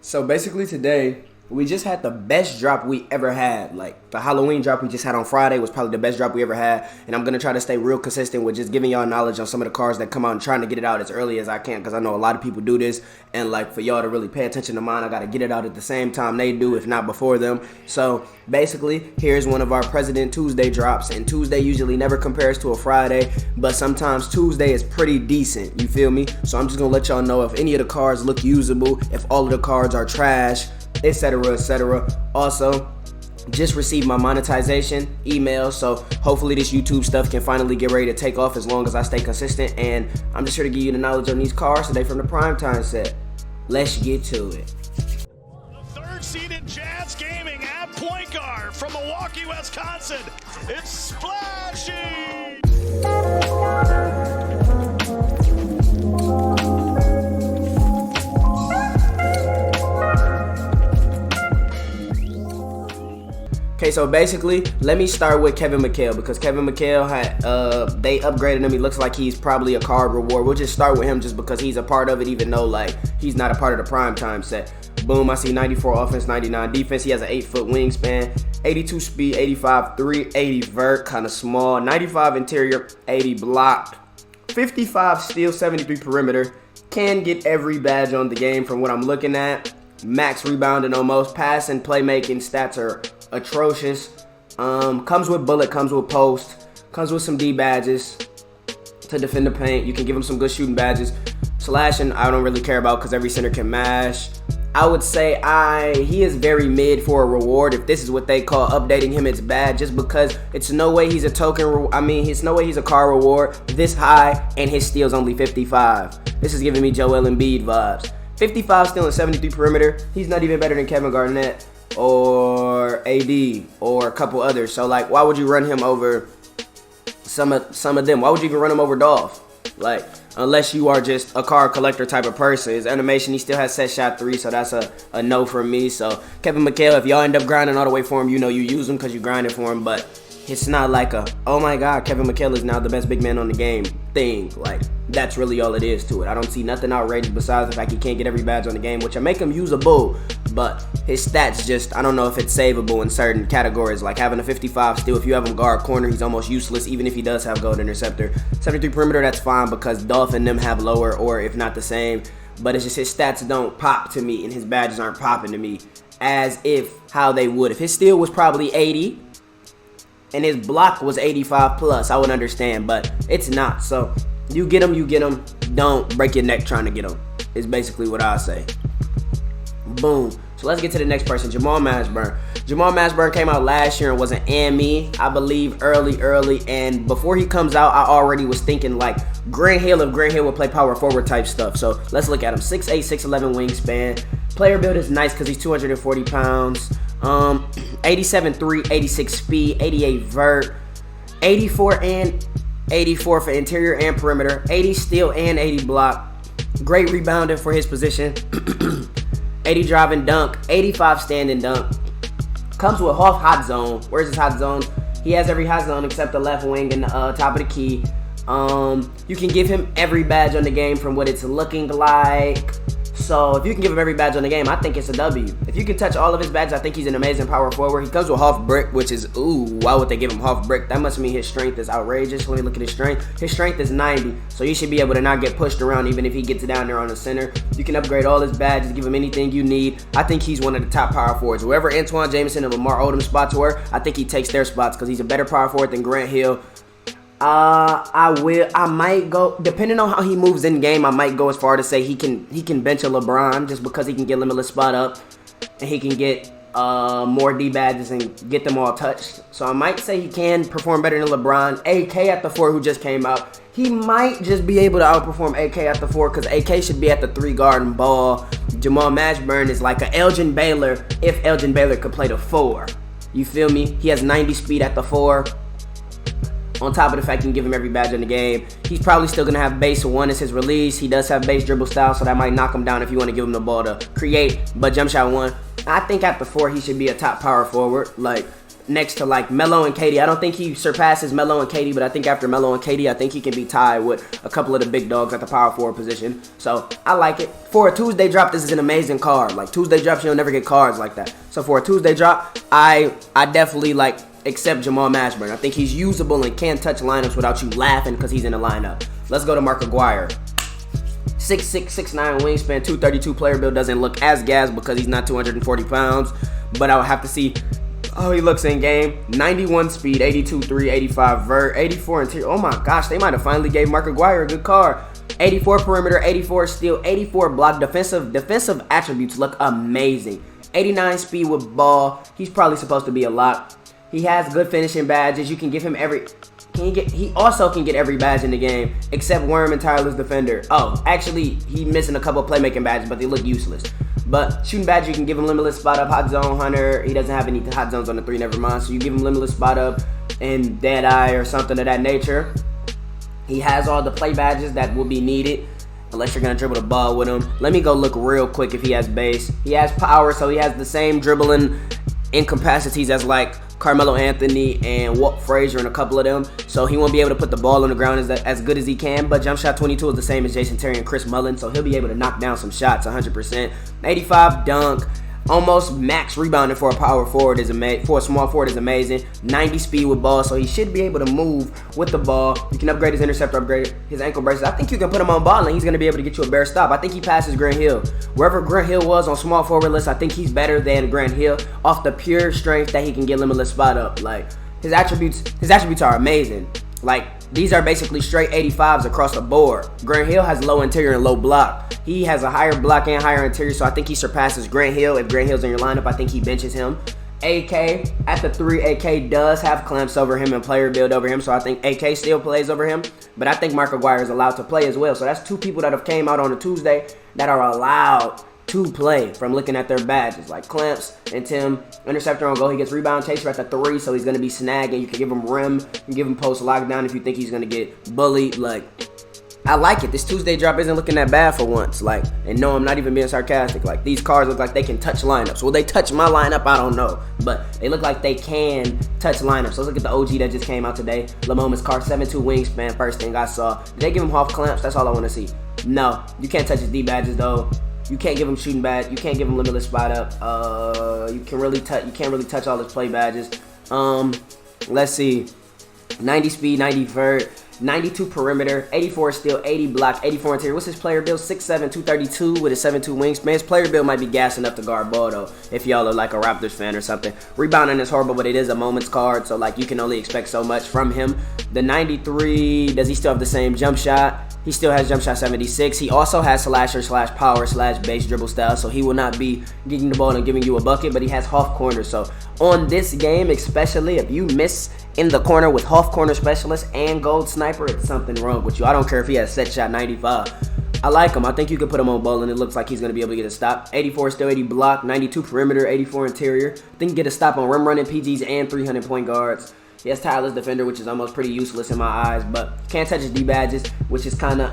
So basically today, we just had the best drop we ever had. Like, the Halloween drop we just had on Friday was probably the best drop we ever had. And I'm going to try to stay real consistent with just giving y'all knowledge on some of the cards that come out and trying to get it out as early as I can. Because I know a lot of people do this. And, like, for y'all to really pay attention to mine, I got to get it out at the same time they do, if not before them. So, basically, here's one of our President Tuesday drops. And Tuesday usually never compares to a Friday. But sometimes Tuesday is pretty decent. You feel me? So, I'm just going to let y'all know if any of the cards look usable, if all of the cards are trash, etc., etc. Also, just received my monetization email, so hopefully this YouTube stuff can finally get ready to take off as long as I stay consistent. And I'm just here to give you the knowledge on these cards today from the Primetime set. Let's get to it. The third seeded Jazz Gaming at point guard from Milwaukee, Wisconsin. It's Splashy. Okay, so basically, let me start with Kevin Mchale, because Kevin Mchale had they upgraded him. He looks like he's probably a card reward. We'll just start with him just because he's a part of it, even though like he's not a part of the Primetime set. Boom, I see 94 offense, 99 defense. He has an 8-foot wingspan, 82 speed, 85 3, 80 vert, kind of small, 95 interior, 80 blocked, 55 steal, 73 perimeter. Can get every badge on the game from what I'm looking at. Max rebounding almost, passing, playmaking stats are atrocious. Comes with bullet, comes with post, comes with some D badges to defend the paint. You can give him some good shooting badges. Slashing, I don't really care about because every center can mash. I would say he is very mid for a reward. If this is what they call updating him, it's bad, just because it's no way he's a token. It's no way he's a car reward this high, and his steal's only 55. This is giving me Joel Embiid vibes. 55 steal and 73 perimeter. He's not even better than Kevin Garnett or AD or a couple others. So like, why would you run him over some of them? Why would you even run him over Dolph? Like, unless you are just a card collector type of person. His animation, he still has set shot 3, so that's a no from me. So Kevin Mchale, if y'all end up grinding all the way for him, you know you use him because you grinded for him, but it's not like a, oh my god, Kevin Mchale is now the best big man on the game thing. Like, that's really all it is to it. I don't see nothing outrageous besides the fact he can't get every badge on the game, which I make him usable, but his stats just, I don't know if it's savable in certain categories, like having a 55 steal. If you have him guard corner, he's almost useless, even if he does have gold interceptor. 73 perimeter, that's fine because Dolph and them have lower, or if not the same, but it's just his stats don't pop to me, and his badges aren't popping to me as if how they would. If his steal was probably 80, and his block was 85 plus, I would understand, but it's not. So you get him, don't break your neck trying to get him, is basically what I say. Boom. So let's get to the next person, Jamal Mashburn. Jamal Mashburn came out last year and was an AME, I believe, early, and before he comes out, I already was thinking like Grant Hill, if Grant Hill would play power forward type stuff. So let's look at him. 6'8", 6'11 wingspan. Player build is nice because he's 240 pounds. 87 3, 86 speed, 88 vert, 84 and 84 for interior and perimeter, 80 steal and 80 block. Great rebounding for his position. 80 drive and dunk, 85 stand and dunk. Comes with half hot zone. Where's his hot zone? He has every hot zone except the left wing and the top of the key. You can give him every badge on the game from what it's looking like. So if you can give him every badge on the game, I think it's a W. If you can touch all of his badges, I think he's an amazing power forward. He comes with half brick, which is, ooh, why would they give him half brick? That must mean his strength is outrageous. Let me look at his strength. His strength is 90, so you should be able to not get pushed around even if he gets down there on the center. You can upgrade all his badges, give him anything you need. I think he's one of the top power forwards. Wherever Antoine Jameson and Lamar Odom spots were, I think he takes their spots because he's a better power forward than Grant Hill. I might go, depending on how he moves in game, I might go as far to say he can bench a LeBron just because he can get limitless spot up and he can get more D badges and get them all touched. So I might say he can perform better than LeBron. AK at the 4, who just came out, he might just be able to outperform AK at the 4 because AK should be at the 3 guard and ball. Jamal Mashburn is like a Elgin Baylor if Elgin Baylor could play the 4. You feel me? He has 90 speed at the 4. On top of the fact you can give him every badge in the game. He's probably still going to have base 1 as his release. He does have base dribble style, so that might knock him down if you want to give him the ball to create. But jump shot 1, I think at the 4 he should be a top power forward. Like, next to like Melo and KD. I don't think he surpasses Melo and KD, but I think after Melo and KD, I think he can be tied with a couple of the big dogs at the power forward position. So I like it. For a Tuesday drop, this is an amazing card. Like Tuesday drops, you'll never get cards like that. So for a Tuesday drop, I definitely like accept Jamal Mashburn. I think he's usable and can touch lineups without you laughing because he's in the lineup. Let's go to Mark Aguire. 6'6", 6'9", wingspan, 232 player build. Doesn't look as gas because he's not 240 pounds, but I would have to see how he looks in game. 91 speed, 82 3, 85 vert, 84 interior. Oh my gosh, they might have finally gave Mark Aguire a good card. 84 perimeter, 84 steal, 84 block. Defensive attributes look amazing. 89 speed with ball. He's probably supposed to be a lock. He has good finishing badges. You can give him every... He also can get every badge in the game except Worm and Tireless Defender. Oh, actually, he missing a couple playmaking badges, but they look useless. But shooting badge, you can give him Limitless Spot Up, Hot Zone Hunter. He doesn't have any hot zones on the 3, never mind. So you give him Limitless Spot Up and Dead Eye or something of that nature. He has all the play badges that will be needed unless you're going to dribble the ball with him. Let me go look real quick if he has base. He has power, so he has the same dribbling incapacities as like Carmelo Anthony and Walt Frazier and a couple of them, so he won't be able to put the ball on the ground as good as he can, but jump shot 22 is the same as Jason Terry and Chris Mullin, so he'll be able to knock down some shots 100%. 85 dunk, almost max rebounding for a power forward for a small forward is amazing. 90 speed with ball, so he should be able to move with the ball. You can upgrade his interceptor, upgrade his ankle braces. I think you can put him on ball and he's going to be able to get you a bare stop. I think he passes Grant Hill. Wherever Grant Hill was on small forward list, I think he's better than Grant Hill off the pure strength that he can get Limitless Spot Up. Like his attributes are amazing. Like these are basically straight 85s across the board. Grant Hill has low interior and low block. He has a higher block and higher interior, so I think he surpasses Grant Hill. If Grant Hill's in your lineup, I think he benches him. AK at the 3, AK does have clamps over him and player build over him, so I think AK still plays over him. But I think Mark Aguire is allowed to play as well. So that's two people that have came out on a Tuesday that are allowed to play from looking at their badges, like Clamps and Tim. Interceptor on goal, he gets rebound chaser at the 3, so he's going to be snagging. You can give him rim, you can give him post lockdown if you think he's going to get bullied. Like, I like it. This Tuesday drop isn't looking that bad for once. Like, and no, I'm not even being sarcastic. Like, these cards look like they can touch lineups. Will they touch my lineup? I don't know. But they look like they can touch lineups. So let's look at the OG that just came out today. Lamoma's car, 7'2" wingspan, first thing I saw. Did they give him half clamps? That's all I want to see. No, you can't touch his D badges though. You can't give him shooting badge. You can't give him Limitless Spot Up. You can't really touch all his play badges. Let's see. 90 speed, 90 vert, 92 perimeter, 84 steal, 80 block, 84 interior. What's his player build? 6'7", 232 with a 7'2" wingspan. His player build might be gas enough to guard ball though, if y'all are like a Raptors fan or something. Rebounding is horrible, but it is a moments card, so like you can only expect so much from him. The 93, does he still have the same jump shot? He still has jump shot 76. He also has slasher / power / base dribble style, so he will not be getting the ball and giving you a bucket, but he has half corner. So on this game, especially if you miss in the corner with half corner specialist and gold sniper, it's something wrong with you. I don't care if he has set shot 95. I like him. I think you can put him on ball and it looks like he's going to be able to get a stop. 84 still, 80 block, 92 perimeter, 84 interior. I think he can get a stop on rim running PGs and 300 point guards. He has Tireless Defender, which is almost pretty useless in my eyes, but can't touch his D badges, which is kind of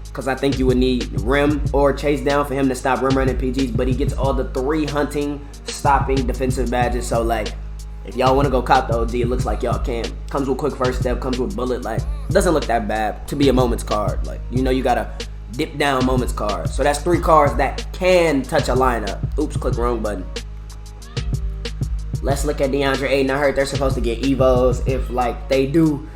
because I think you would need rim or chase down for him to stop rim running PGs, but he gets all the 3 hunting, stopping defensive badges. So like, if y'all want to go cop the OG, it looks like y'all can. Comes with quick first step, comes with bullet. Like, doesn't look that bad to be a moments card. Like, you know, you gotta dip down moments card. So that's 3 cards that can touch a lineup. Oops, click wrong button. Let's look at Deandre Jordan. I heard they're supposed to get Evos if like they do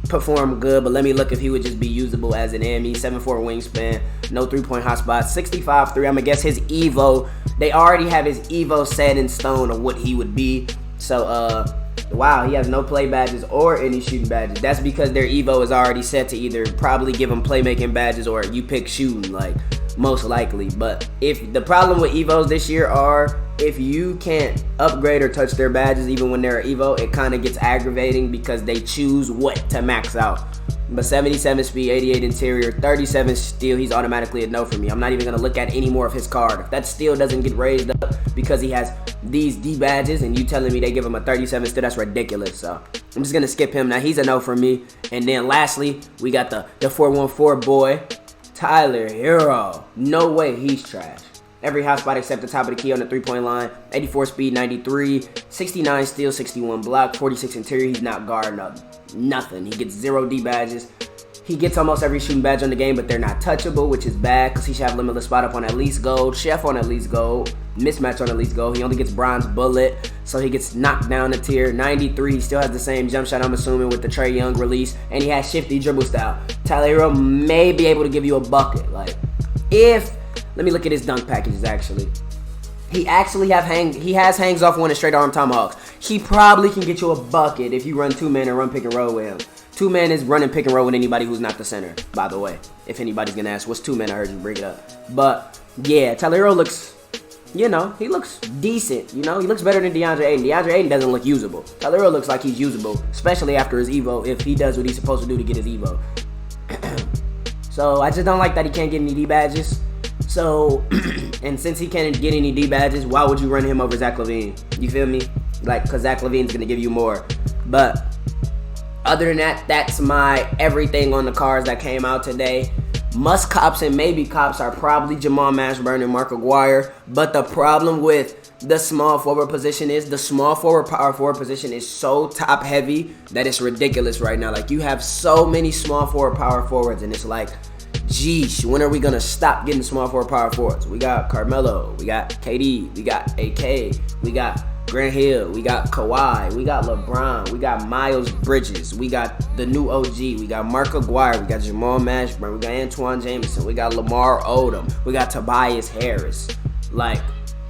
perform good, but let me look if he would just be usable as an ME. 7'4" wingspan, no 3-point hotspot, 65 3. I'm gonna guess his Evo. They already have his Evo set in stone of what he would be. So wow, he has no play badges or any shooting badges. That's because their Evo is already set to either probably give him playmaking badges or you pick shooting, like most likely. But if the problem with Evos this year are if you can't upgrade or touch their badges even when they're Evo, it kind of gets aggravating because they choose what to max out. But 77 speed, 88 interior, 37 steal, he's automatically a no for me. I'm not even going to look at any more of his card. If that steal doesn't get raised up because he has these D badges and you telling me they give him a 37 steal, that's ridiculous. So I'm just going to skip him. Now he's a no for me. And then lastly, we got the 414 boy, Tyler Herro. No way he's trash. every hot spot except the top of the key on the three-point line. 84 speed, 93, 69 steal, 61 block, 46 interior. He's not guarding up nothing. He gets 0 D badges. He gets almost every shooting badge on the game, but they're not touchable, which is bad because he should have limitless spot up on at least gold, chef on at least gold, mismatch on at least gold. He only gets bronze bullet, so he gets knocked down a tier. 93, he still has the same jump shot, I'm assuming, with the Trae Young release, and he has shifty dribble style. Tyler Herro may be able to give you a bucket. Like, let me look at his dunk packages, actually. He has hangs off one and straight arm tomahawks. He probably can get you a bucket if you run 2-man and run pick and roll with him. 2-man is running pick and roll with anybody who's not the center, by the way. If anybody's going to ask, what's 2-man? I heard you bring it up. But, yeah, Tyler Herro looks, he looks decent. He looks better than Deandre Ayton. Deandre Ayton doesn't look usable. Tyler Herro looks like he's usable, especially after his Evo, if he does what he's supposed to do to get his Evo. So, I just don't like that he can't get any D badges. So, and since he can't get any D badges, why would you run him over Zach LaVine? You feel me? Like, because Zach LaVine's going to give you more. But other than that, that's my everything on the cards that came out today. Must cops and maybe cops are probably Jamal Mashburn and Mark Aguire. But the problem with the small forward position is the small forward, power forward position is so top heavy that it's ridiculous right now. Like, you have so many small forward, power forwards, and it's like, geesh, when are we going to stop getting small forward, power forwards? We got Carmelo, we got KD, we got AK, we got Grant Hill, we got Kawhi, we got LeBron, we got Miles Bridges, we got the new OG, we got Mark Aguire, we got Jamal Mashburn, we got Antoine Jameson, we got Lamar Odom, we got Tobias Harris, like,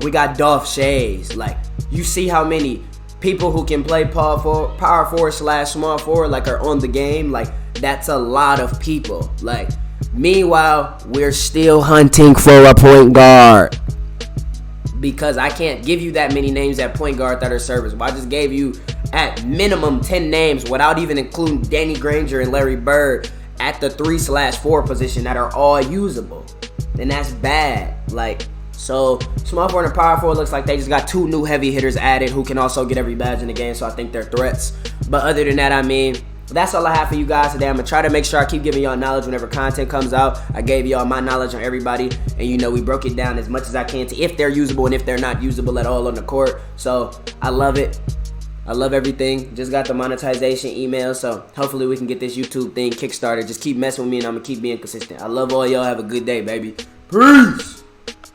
we got Dolph Shays. Like, you see how many people who can play power forward / small forward, like, are on the game. Like, that's a lot of people. Like, meanwhile, we're still hunting for a point guard. Because I can't give you that many names at point guard that are serviceable. I just gave you at minimum 10 names without even including Danny Granger and Larry Bird at the 3/4 position that are all usable. And that's bad. Like, so small forward and power forward looks like they just got 2 new heavy hitters added who can also get every badge in the game. So I think they're threats. But other than that, I mean, that's all I have for you guys today. I'm going to try to make sure I keep giving y'all knowledge whenever content comes out. I gave y'all my knowledge on everybody. And, we broke it down as much as I can to if they're usable and if they're not usable at all on the court. So, I love it. I love everything. Just got the monetization email. So, hopefully we can get this YouTube thing kickstarted. Just keep messing with me and I'm going to keep being consistent. I love all y'all. Have a good day, baby. Peace.